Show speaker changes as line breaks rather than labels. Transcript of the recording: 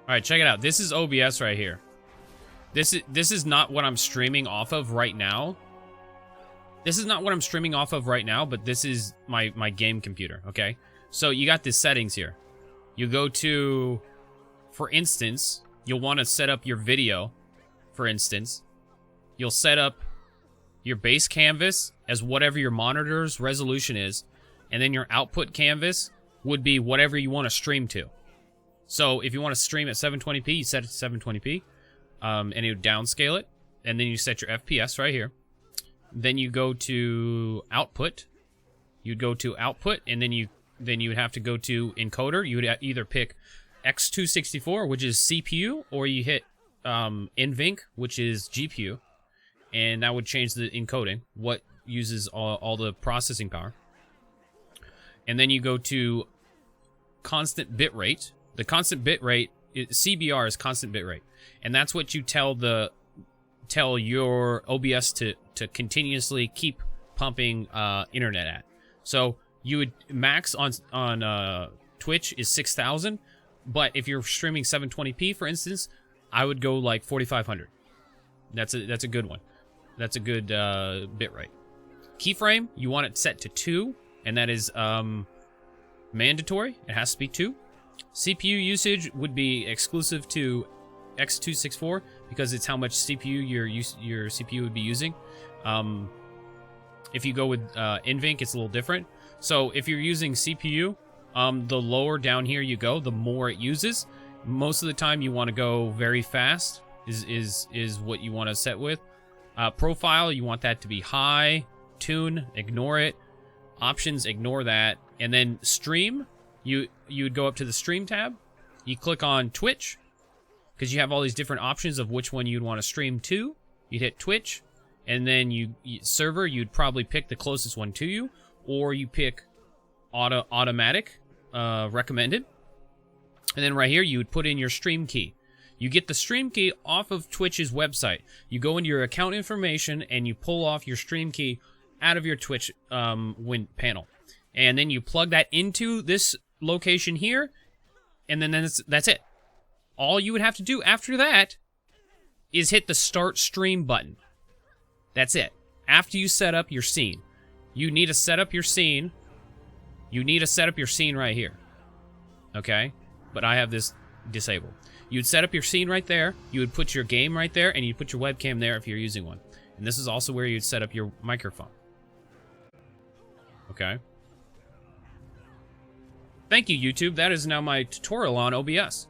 All right, check it out. This is OBS right here. This is not what I'm streaming off of right now. This is not what I'm streaming off of right now, but this is my game computer, okay? So you got the settings here. You go to, for instance, you'll want to set up your video, for instance. You'll set up your base canvas as whatever your monitor's resolution is, and then your output canvas would be whatever you want to stream to. So if you want to stream at 720p, you set it to 720p, and you downscale it, and then you set your FPS right here. Then you go to output. You'd go to output, and then you would have to go to encoder. You would either pick X264, which is CPU, or you hit NVENC, which is GPU, and that would change the encoding, what uses all the processing power. And then you go to constant bit rate. The constant bit rate, CBR is constant bit rate, and that's what you tell your OBS to continuously keep pumping internet at. So you would max on Twitch is 6,000, but if you're streaming 720p, for instance, I would go like 4,500. That's a good one. That's a good bit rate. Keyframe, you want it set to 2, and that is mandatory. It has to be 2. CPU usage would be exclusive to X264 because it's how much CPU your CPU would be using. If you go with NVENC, it's a little different. So if you're using CPU, the lower down here you go, the more it uses. Most of the time you want to go very fast is what you want to set with. Profile, you want that to be high. Tune, ignore it. Options, ignore that. And then stream, you would go up to the stream tab. You click on Twitch, because you have all these different options of which one you'd want to stream to. You'd hit Twitch, and then server, you'd probably pick the closest one to you, or you pick automatic, recommended. And then right here, you would put in your stream key. You get the stream key off of Twitch's website. You go into your account information, and you pull off your stream key out of your Twitch panel. And then you plug that into this location here, and then that's it. All you would have to do after that is hit the Start Stream button. That's it. After you set up your scene. You need to set up your scene. You need to set up your scene right here. Okay? But I have this disabled. You'd set up your scene right there. You would put your game right there, and you'd put your webcam there if you're using one. And this is also where you'd set up your microphone. Okay? Thank you, YouTube. That is now my tutorial on OBS.